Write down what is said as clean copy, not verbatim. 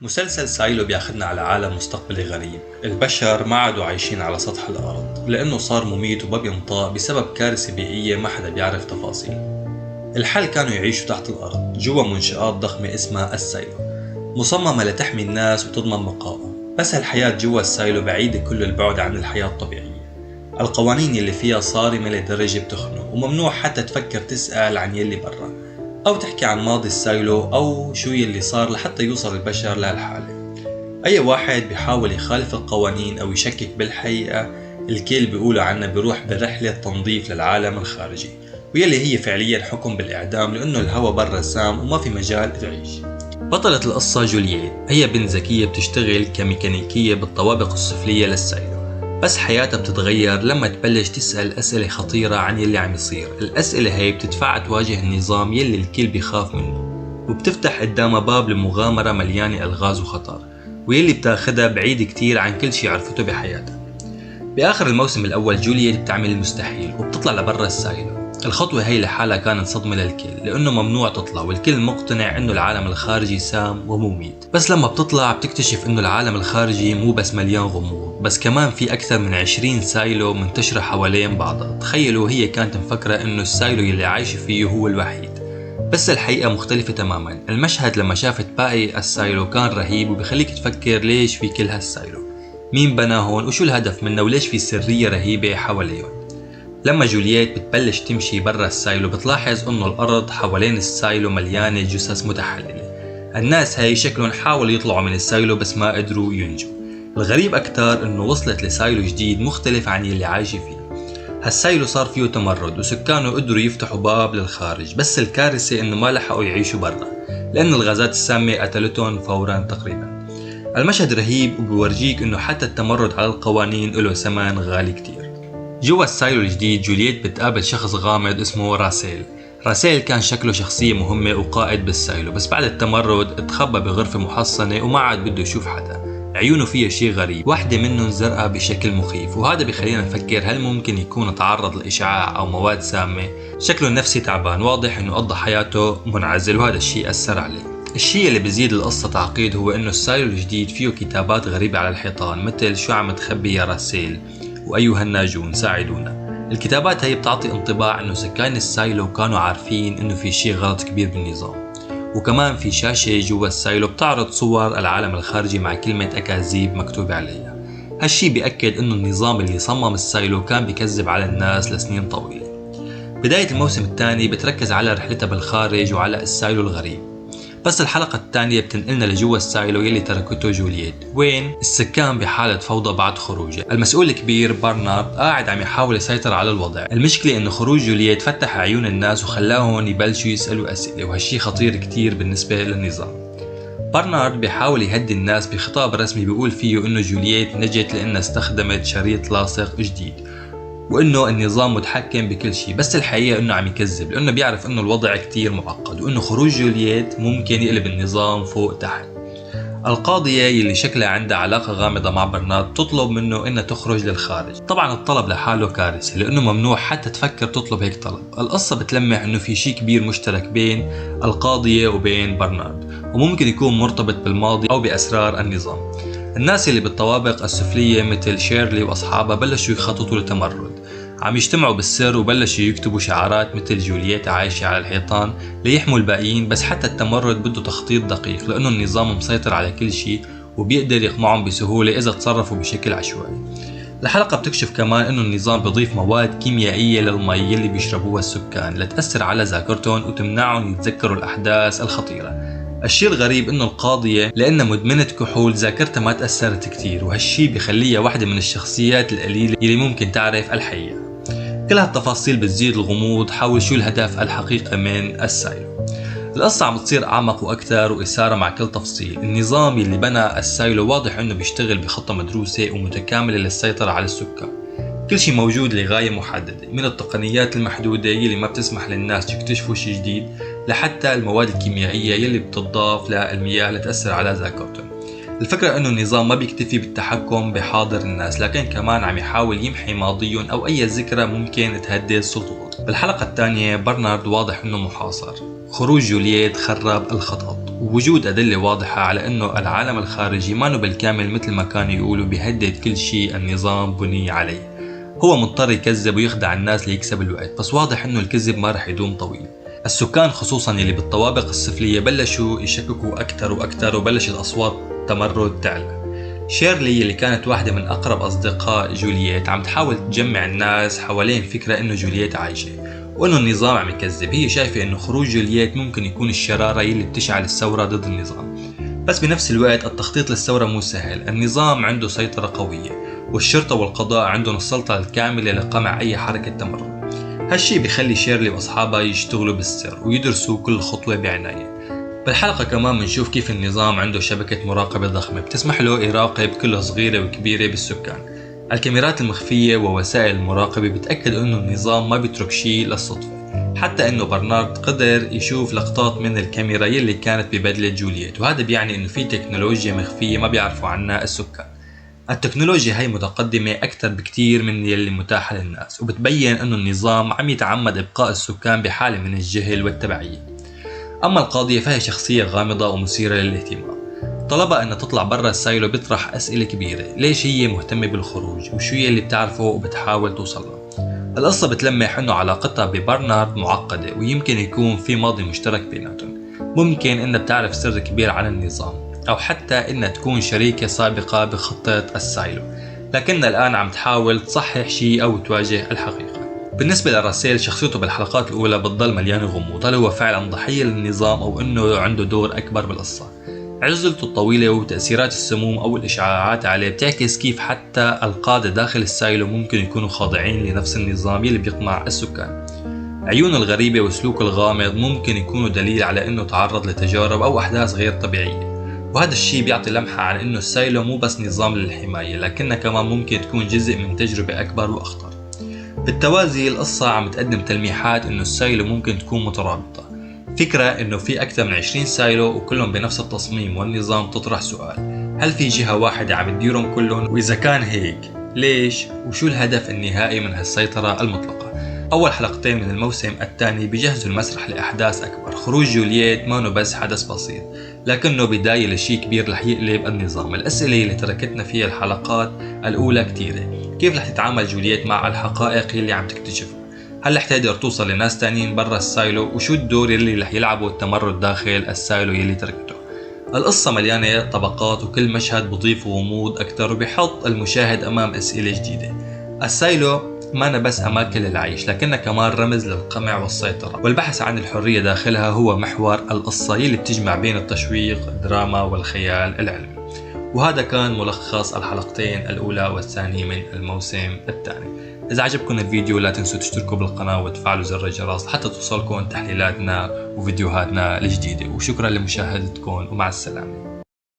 مسلسل سايلو بياخدنا على عالم مستقبلي غريب. البشر ما عادوا عايشين على سطح الأرض لأنه صار مميت وما بينطق بسبب كارثة بيئية ما حدا بيعرف تفاصيل. الحال كانوا يعيشوا تحت الأرض جوا منشآت ضخمة اسمها السايلو، مصممة لتحمي الناس وتضمن بقائهم. بس الحياة جوا السايلو بعيدة كل البعد عن الحياة الطبيعية. القوانين اللي فيها صارمة لدرجة بتخنق، وممنوع حتى تفكر تسأل عن يلي برا أو تحكي عن ماضي السايلو أو شو يلي صار لحتى يوصل البشر لهالحالة. أي واحد بيحاول يخالف القوانين أو يشكك بالحقيقة، الكل بيقولوا عنه بيروح برحلة تنظيف للعالم الخارجي، ويلي هي فعليا حكم بالإعدام لأنه الهوا برا سام وما في مجال تعيش. بطلة القصة جولييت هي بنت ذكية بتشتغل كميكانيكية بالطوابق السفلية للسايلو، بس حياتها بتتغير لما تبلش تسأل أسئلة خطيرة عن يلي عم يصير. الأسئلة هي بتدفعها تواجه النظام يلي الكل بيخاف منه، وبتفتح قدامها باب لمغامرة مليانة ألغاز وخطر، ويلي بتاخدها بعيد كتير عن كل شي عرفته بحياتها. بآخر الموسم الأول جولييت بتعمل المستحيل وبتطلع لبرا السايلو. الخطوة هي لحالها كانت صدمة للكل لأنه ممنوع تطلع، والكل مقتنع إنه العالم الخارجي سام ومميت. بس لما بتطلع بتكتشف إنه العالم الخارجي مو بس مليان غموض، بس كمان في أكثر من 20 سايلو منتشرة حوالين بعضها. تخيلوا هي كانت مفكرة إنه السايلو يلي عايشة فيه هو الوحيد، بس الحقيقة مختلفة تماما. المشهد لما شافت باقي السايلو كان رهيب وبيخليك تفكر ليش في كل هالسايلو، مين بناهن وشو الهدف منه، وليش في سرية رهيبة حواليهم. لما جولييت بتبلش تمشي برا السايلو بتلاحظ انه الارض حوالين السايلو مليانة جثث متحللة. الناس هاي شكلهم حاولوا يطلعوا من السايلو بس ما قدروا ينجوا. الغريب اكتر انه وصلت لسايلو جديد مختلف عن يلي عايشة فيه. هالسايلو صار فيه تمرد وسكانه قدروا يفتحوا باب للخارج، بس الكارثة انه ما لحقوا يعيشوا برا لان الغازات السامة قتلتهم فورا تقريبا. المشهد رهيب وبورجيك انه حتى التمرد على القوانين له ثمن غالي كتير. جوا السايلو الجديد جولييت بتقابل شخص غامض اسمه راسيل. راسيل كان شكله شخصية مهمة وقائد بالسايلو، بس بعد التمرد اتخبى بغرفة محصنة وما عاد بده يشوف حدا. عيونه فيها شي غريب، واحدة منهم زرقاء بشكل مخيف، وهذا بخلينا نفكر هل ممكن يكون تعرض لإشعاع أو مواد سامة. شكله النفسي تعبان، واضح إنه قضى حياته منعزل وهذا الشيء أثر عليه. الشيء اللي بيزيد القصة تعقيد هو إنه السايلو الجديد فيه كتابات غريبة على الحيطان، مثل شو عم تخبي يا راسيل وأيها الناجون ساعدونا. الكتابات هي بتعطي انطباع انه سكان السايلو كانوا عارفين انه في شيء غلط كبير بالنظام. وكمان في شاشة جوا السايلو بتعرض صور العالم الخارجي مع كلمة أكاذيب مكتوب عليها. هالشي بيأكد انه النظام اللي صمم السايلو كان بيكذب على الناس لسنين طويلة. بداية الموسم الثاني بتركز على رحلتها بالخارج وعلى السايلو الغريب، بس الحلقة الثانية بتنقلنا لجوا السايلو يلي تركته جولييت، وين السكان بحالة فوضى بعد خروجه. المسؤول الكبير برنارد قاعد عم يحاول يسيطر على الوضع. المشكلة انه خروج جولييت فتح عيون الناس وخلاهم يبلشوا يسألوا أسئلة، وهالشي خطير كتير بالنسبة للنظام. برنارد بيحاول يهدي الناس بخطاب رسمي بيقول فيه انه جولييت نجت لانها استخدمت شريط لاصق جديد، وانه النظام متحكم بكل شيء. بس الحقيقة انه عم يكذب لانه بيعرف انه الوضع كتير معقد، وانه خروج جولييت ممكن يقلب النظام فوق تحت. القاضية يلي شكلها عندها علاقة غامضة مع برنارد تطلب منه انها تخرج للخارج. طبعا الطلب لحاله كارثة لانه ممنوع حتى تفكر تطلب هيك طلب. القصة بتلمح انه في شيء كبير مشترك بين القاضية وبين برنارد، وممكن يكون مرتبط بالماضي او باسرار النظام. الناس اللي بالطوابق السفلية مثل شيرلي واصحابها بلشوا يخططوا لتمرد، عم يجتمعوا بالسر وبلشوا يكتبوا شعارات مثل جولييت عايشة على الحيطان ليحموا الباقيين. بس حتى التمرد بده تخطيط دقيق لأنه النظام مسيطر على كل شيء وبيقدر يقمعهم بسهولة إذا تصرفوا بشكل عشوائي. الحلقة بتكشف كمان إنه النظام بيضيف مواد كيميائية للمي اللي بيشربوها السكان لتأثر على ذاكرتهم وتمنعهم يتذكروا الأحداث الخطيرة. الشيء الغريب انه القاضية لانها مدمنة كحول ذاكرتها ما تأثرت كتير، وهالشي بخليها واحدة من الشخصيات القليلة اللي ممكن تعرف الحقيقة. كل هالتفاصيل بتزيد الغموض حول شو الهدف الحقيقي من السايلو. القصة عم تصير أعمق وأكثر وإثارة مع كل تفصيل. النظام اللي بنى السايلو واضح إنه بيشتغل بخطة مدروسة ومتكاملة للسيطرة على السكان. كل شيء موجود لغاية محددة، من التقنيات المحدودة يلي ما بتسمح للناس يكتشفوا شيء جديد لحتى المواد الكيميائية يلي بتضاف للمياه لتأثر على ذاكرتهم. الفكرة انه النظام ما بيكتفي بالتحكم بحاضر الناس، لكن كمان عم يحاول يمحي ماضيهم او اي ذكرى ممكن تهدد سلطته. بالحلقة الثانية برنارد واضح انه محاصر. خروج جولييت خرب الخطط، ووجود أدلة واضحة على أنه العالم الخارجي ما بالكامل مثل ما كانوا يقولوا بيهدد كل شيء النظام بني عليه. هو مضطر يكذب ويخدع الناس ليكسب الوقت، بس واضح أنه الكذب ما رح يدوم طويل. السكان خصوصا اللي بالطوابق السفلية بلشوا يشككوا أكثر وأكثر، وبلشت الأصوات تمرد تعلى. شيرلي اللي كانت واحدة من أقرب أصدقاء جولييت عم تحاول تجمع الناس حوالين فكرة إنه جولييت عايشة وإنه النظام عم يكذب. هي شايفة إنه خروج جولييت ممكن يكون الشرارة اللي بتشعل الثورة ضد النظام، بس بنفس الوقت التخطيط للثورة مو سهل. النظام عنده سيطرة قوية والشرطة والقضاء عندهم السلطة الكاملة لقمع أي حركة تمرد. هالشي بيخلي شيرلي وأصحابها يشتغلوا بالسر ويدرسوا كل خطوة بعناية. بالحلقة كمان بنشوف كيف النظام عنده شبكة مراقبة ضخمة بتسمح له يراقب كل صغيرة وكبيرة بالسكان. الكاميرات المخفية ووسائل المراقبة بتأكد انه النظام ما بيترك شيء للصدفة، حتى انه برنارد قدر يشوف لقطات من الكاميرا يلي كانت ببدلة جولييت، وهذا بيعني انه في تكنولوجيا مخفية ما بيعرفوا عنها السكان. التكنولوجيا هي متقدمة أكثر بكتير من يلي متاحة للناس، وبتبين انه النظام عم يتعمد إبقاء السكان بحالة من الجهل والتبعية. أما القاضية فهي شخصية غامضة ومثيرة للاهتمام. طلبها أن تطلع برا السايلو بيطرح أسئلة كبيرة، ليش هي مهتمة بالخروج وشو هي اللي بتعرفه وبتحاول توصلها. القصة بتلمح أنه علاقتها ببرنارد معقدة ويمكن يكون في ماضي مشترك بيناتهم. ممكن أنها بتعرف سر كبير عن النظام، أو حتى أنها تكون شريكة سابقة بخطة السايلو، لكنها الآن عم تحاول تصحح شيء أو تواجه الحقيقة. بالنسبة لراسيل، شخصيته بالحلقات الأولى بتضل مليانة غموض. هل هو فعلا ضحية للنظام أو أنه عنده دور أكبر بالقصة؟ عزلته الطويلة وتأثيرات السموم أو الإشعاعات عليه بتعكس كيف حتى القادة داخل السايلو ممكن يكونوا خاضعين لنفس النظام اللي بيقمع السكان. عيونه الغريبة وسلوكه الغامض ممكن يكونوا دليل على أنه تعرض لتجارب أو أحداث غير طبيعية، وهذا الشيء بيعطي لمحة عن أنه السايلو مو بس نظام للحماية، لكنه كمان ممكن تكون جزء من تجربة أكبر وأخطر. بالتوازي القصة عم تقدم تلميحات انه السايلو ممكن تكون مترابطة. فكرة انه في اكثر من 20 سايلو وكلهم بنفس التصميم والنظام تطرح سؤال: هل في جهة واحدة عم تديرهم كلهم؟ واذا كان هيك ليش؟ وشو الهدف النهائي من هالسيطرة المطلقة؟ اول حلقتين من الموسم الثاني بيجهزوا المسرح لاحداث اكبر. خروج جولييت ما بس حدث بسيط، لكنه بداية لشيء كبير رح يقلب النظام. الاسئلة اللي تركتنا فيها الحلقات الاولى كتيرة. كيف رح تتعامل جولييت مع الحقائق اللي عم تكتشفها؟ هل رح تقدر توصل لناس تانيين برا السايلو؟ وشو الدور اللي رح يلعبه التمرد داخل السايلو يلي تركته؟ القصة مليانة طبقات وكل مشهد بضيف غموض أكتر وبيحط المشاهد أمام أسئلة جديدة. السايلو ما بس أماكن للعيش، لكنها كمان رمز للقمع والسيطرة، والبحث عن الحرية داخلها هو محور القصة يلي بتجمع بين التشويق، الدراما والخيال العلمي. وهذا كان ملخص الحلقتين الأولى والثانية من الموسم الثاني. إذا عجبكم الفيديو لا تنسوا تشتركوا بالقناة وتفعلوا زر الجرس حتى توصلكم تحليلاتنا وفيديوهاتنا الجديدة، وشكرا لمشاهدتكم ومع السلامة.